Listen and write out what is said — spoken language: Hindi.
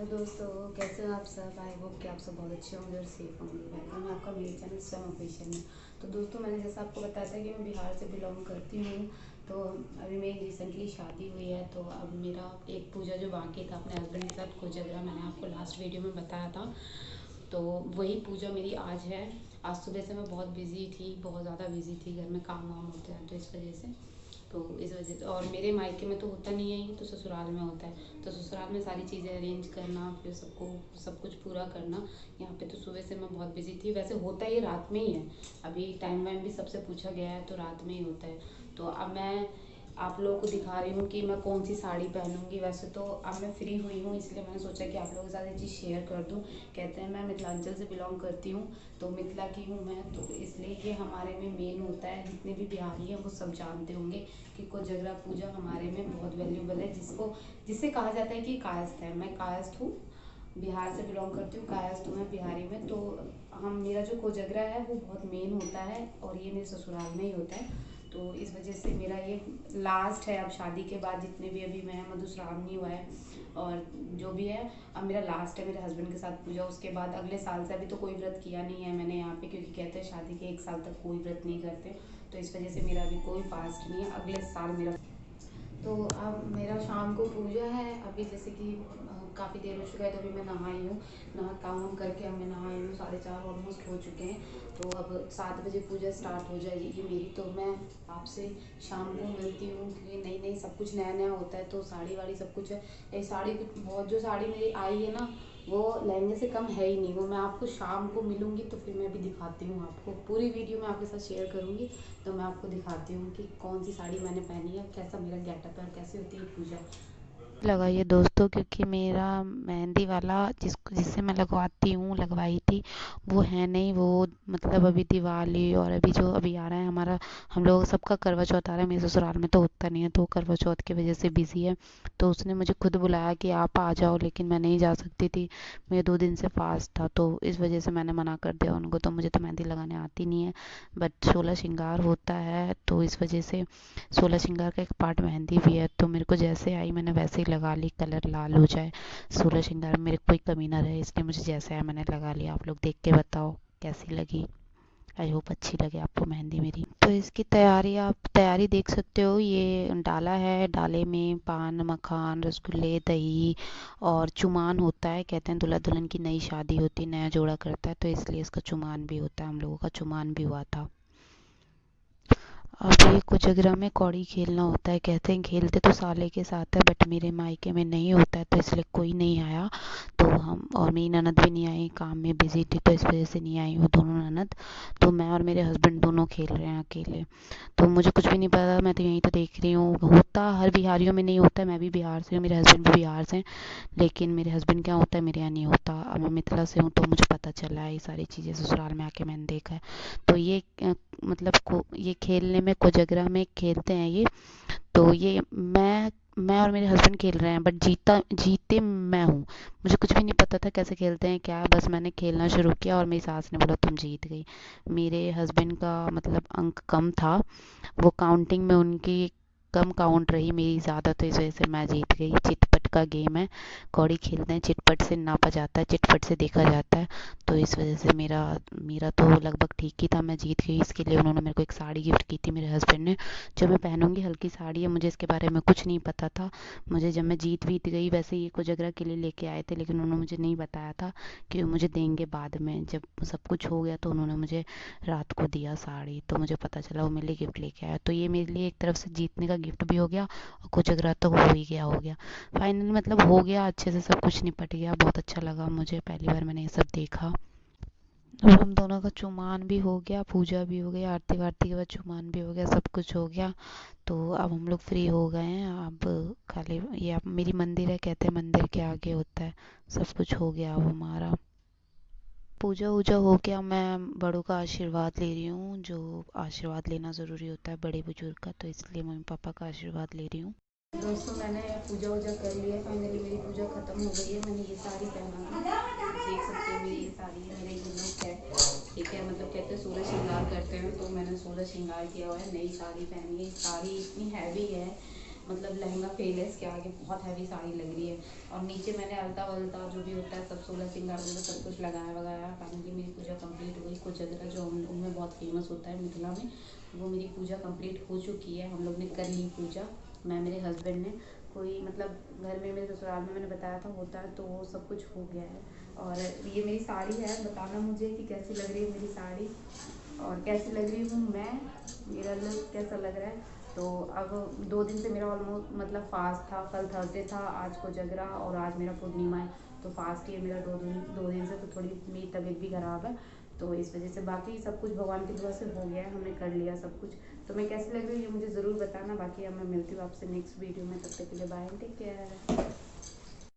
हेलो दोस्तों, कैसे हो आप सब। आई होप कि आप सब बहुत अच्छे होंगे और सेफ होंगे। वेलकम है आपका मेरे चैनल स्वयं ऑफिशियल में। तो दोस्तों, मैंने जैसा आपको बताया था कि मैं बिहार से बिलोंग करती हूँ। तो अभी मेरी रिसेंटली शादी हुई है। तो अब मेरा एक पूजा जो बाकी था अपने हस्बैंड के साथ कोजगरा, मैंने आपको लास्ट वीडियो में बताया था। तो वही पूजा मेरी आज है। आज सुबह से मैं बहुत बिज़ी थी, बहुत ज़्यादा बिज़ी थी। घर में काम वाम होते हैं तो इस वजह से। तो इस वजह से, और मेरे मायके में तो होता नहीं है ये, तो ससुराल में होता है। तो ससुराल में सारी चीज़ें अरेंज करना, फिर सबको सब कुछ पूरा करना। यहाँ पे तो सुबह से मैं बहुत बिजी थी। वैसे होता ये रात में ही है। अभी टाइम वाइम भी सबसे पूछा गया है तो रात में ही होता है। तो अब मैं आप लोगों को दिखा रही हूँ कि मैं कौन सी साड़ी पहनूंगी। वैसे तो अब मैं फ्री हुई हूँ, इसलिए मैंने सोचा कि आप लोगों के साथ ये चीज़ शेयर कर दूँ। कहते हैं मैं मिथिलांचल से बिलोंग करती हूँ, तो मिथिला की हूँ मैं, तो इसलिए ये हमारे में मेन होता है। जितने भी बिहारी हैं वो सब जानते होंगे कि कोजगरा पूजा हमारे में बहुत वैल्यूबल है, जिससे कहा जाता है कि कायस्थ है। मैं कायस्थ हूँ, बिहार से बिलोंग करती हूँ, कायस्थ हूँ मैं बिहारी में। तो हम मेरा जो कोजगरा है वो बहुत मेन होता है, और ये मेरे ससुराल में ही होता है। तो इस वजह से मेरा ये लास्ट है। अब शादी के बाद जितने भी अभी मैं मधुश्रावणी हुआ है और जो भी है, अब मेरा लास्ट है मेरे हस्बैंड के साथ पूजा। उसके बाद अगले साल से, अभी तो कोई व्रत किया नहीं है मैंने यहाँ पे, क्योंकि कहते हैं शादी के 1 साल तक कोई व्रत नहीं करते। तो इस वजह से मेरा अभी कोई फास्ट नहीं है। अगले साल मेरा, तो अब मेरा शाम को पूजा है। अभी जैसे कि काफ़ी देर हो चुका है, तो अभी मैं नहाई हूँ। काम वाम करके अब मैं नहाई हूँ, 4:30 ऑलमोस्ट हो चुके हैं। तो अब 7 बजे पूजा स्टार्ट हो जाएगी मेरी। तो मैं आपसे शाम को मिलती हूँ, क्योंकि नई नई सब कुछ नया नया होता है। तो साड़ी वाड़ी सब कुछ है। ये साड़ी कुछ बहुत, जो साड़ी मेरी आई है ना, वो लहंगे से कम है ही नहीं। वो मैं आपको शाम को मिलूंगी तो फिर मैं भी दिखाती हूँ आपको। पूरी वीडियो मैं आपके साथ शेयर करूँगी। तो मैं आपको दिखाती हूँ कि कौन सी साड़ी मैंने पहनी है, कैसा मेरा गेटअप है और कैसे होती है पूजा। लगाइए दोस्तों, क्योंकि मेरा मेहंदी वाला जिससे मैं लगवाती हूँ, लगवाई थी, वो है नहीं। वो मतलब अभी दिवाली और अभी जो अभी आ रहा है हमारा, हम लोग सबका करवा चौथ आ रहा है। मेरे ससुराल में तो होता नहीं है, तो करवा चौथ की वजह से बिजी है। तो उसने मुझे खुद बुलाया कि आप आ जाओ, लेकिन मैं नहीं जा सकती थी। मेरे 2 दिन से फास्ट था, तो इस वजह से मैंने मना कर दिया उनको। तो मुझे तो मेहंदी लगाने आती नहीं है, बट 16 श्रृंगार होता है, तो इस वजह से 16 श्रृंगार का एक पार्ट मेहंदी भी है। तो मेरे को जैसे आई मैंने वैसे ही लगा ली, कलर लाल हो जाए, 16 श्रृंगार में मेरे कोई कमी ना रहे, इसलिए मुझे जैसे आया मैंने लगा लिया। आप लोग देख के बताओ कैसी लगी। आई होप अच्छी लगे आपको मेहंदी मेरी। तो इसकी तैयारी, आप तैयारी देख सकते हो। ये डाला है, डाले में पान, मखान, रसगुल्ले, दही और चुमान होता है। कहते हैं दूल्हा दुल्हन की नई शादी होती है, नया जोड़ा करता है, तो इसलिए इसका चुमान भी होता है। हम लोगों का चुमान भी हुआ था। अब ये कोजगरा में कौड़ी खेलना होता है। कहते हैं खेलते तो साले के साथ है, बट मेरे मायके में नहीं होता है, तो इसलिए कोई नहीं आया। तो हम, और मेरी ननद भी नहीं आई, काम में बिजी थी, तो इस वजह से नहीं आई वो दोनों ननद। तो मैं और मेरे हस्बैंड दोनों खेल रहे हैं अकेले। तो मुझे कुछ भी नहीं पता, मैं तो यहीं तो देख रही हूँ। होता हर बिहारियों में नहीं होता है। मैं भी बिहार से हूँ, मेरे हस्बैंड भी बिहार से हैं, लेकिन मेरे हस्बैंड क्या होता है, मेरे यहाँ नहीं होता। अब मैं मिथिला से हूँ, तो मुझे पता चला है ये सारी चीज़ें, ससुराल में आके मैंने देखा है। तो ये मतलब को ये खेलने में, कोजगरा में खेलते हैं ये। तो ये मैं और मेरे हस्बैंड खेल रहे हैं, बट जीते मैं हूँ। मुझे कुछ भी नहीं पता था कैसे खेलते हैं क्या है, बस मैंने खेलना शुरू किया और मेरी सास ने बोला तुम जीत गई। मेरे हस्बैंड का मतलब अंक कम था, वो काउंटिंग में उनकी कम काउंट रही, मेरी ज़्यादा, तो इस वजह से मैं जीत गई। चिटपट का गेम है, कौड़ी खेलते हैं, चिटपट से नापा जाता है, चिटपट से देखा जाता है। तो इस वजह से मेरा मेरा तो लगभग ठीक ही था, मैं जीत गई। इसके लिए उन्होंने मेरे को एक साड़ी गिफ्ट की थी, मेरे हस्बैंड ने, जो मैं पहनूंगी। हल्की साड़ी है, मुझे इसके बारे में कुछ नहीं पता था। मुझे जब मैं जीत गई, वैसे ये कोजगरा के लिए लेके आए थे, लेकिन उन्होंने मुझे नहीं बताया था कि वो मुझे देंगे बाद में। जब सब कुछ हो गया तो उन्होंने मुझे रात को दिया साड़ी, तो मुझे पता चला वो मेरे लिए गिफ्ट लेके आया। तो ये मेरे लिए एक तरफ से जीतने का गिफ्ट भी हो गया, और कोजगरा तो हो गया फाइनली, मतलब हो गया अच्छे से, सब कुछ निपट गया। बहुत अच्छा लगा मुझे, पहली बार मैंने ये सब देखा। और हम दोनों का चुमान भी हो गया, पूजा भी हो गई, आरती वारती के बाद चुमान भी हो गया, सब कुछ हो गया। तो अब हम लोग फ्री हो गए हैं। अब खाली ये, अब मेरी मंदिर है, कहते हैं मंदिर के आगे होता है। सब कुछ हो गया अब हमारा, पूजा वूजा हो गया। मैं बड़ों का आशीर्वाद ले रही हूँ, जो आशीर्वाद लेना ज़रूरी होता है बड़े बुजुर्ग का, तो इसलिए मम्मी पापा का आशीर्वाद ले रही हूँ। दोस्तों, मैंने पूजा वूजा कर लिया है, फाइनली मेरी पूजा खत्म हो गई है। मैंने ये साड़ी पहना था, देख सकते हैं मेरी ये साड़ी है, मेरा ये लुक है। ठीक है, मतलब कहते हैं 16 श्रृंगार करते हैं, तो मैंने 16 श्रृंगार किया हुआ है, नई साड़ी पहनी है। साड़ी इतनी हैवी है, मतलब लहंगा फेल है, इसके आगे बहुत हैवी साड़ी लग रही है। और नीचे मैंने अलता वलता जो भी होता है सब 16 श्रृंगार वगैरह सब कुछ लगाया वगाया। फाइनली मेरी पूजा कंप्लीट हो गई। कोजगरा जो हम लोग में बहुत फेमस होता है मिथिला में, वो मेरी पूजा कंप्लीट हो चुकी है। हम लोग ने कर ली पूजा, मैं मेरे हस्बैंड ने। कोई मतलब घर में मेरे ससुराल में मैंने बताया था होता है, तो वो सब कुछ हो गया है। और ये मेरी साड़ी है, बताना मुझे कि कैसी लग रही है मेरी साड़ी और कैसी लग रही हूँ मैं, मेरा लुक कैसा लग रहा है। तो अब 2 दिन से मेरा ऑलमोस्ट मतलब फास्ट था। कल थर्सडे था, आज कोजगरा और आज मेरा पूर्णिमा है, तो फास्ट ही है मेरा 2 दिन से। तो थोड़ी मेरी तबीयत भी ख़राब है, तो इस वजह से बाकी सब कुछ भगवान की दुआ से हो गया है, हमने कर लिया सब कुछ। तो मैं कैसी लग रही हूँ ये मुझे ज़रूर बताना। बाकी अब मैं मिलती हूँ आपसे नेक्स्ट वीडियो में, तब तक के लिए बाय, टेक केयर।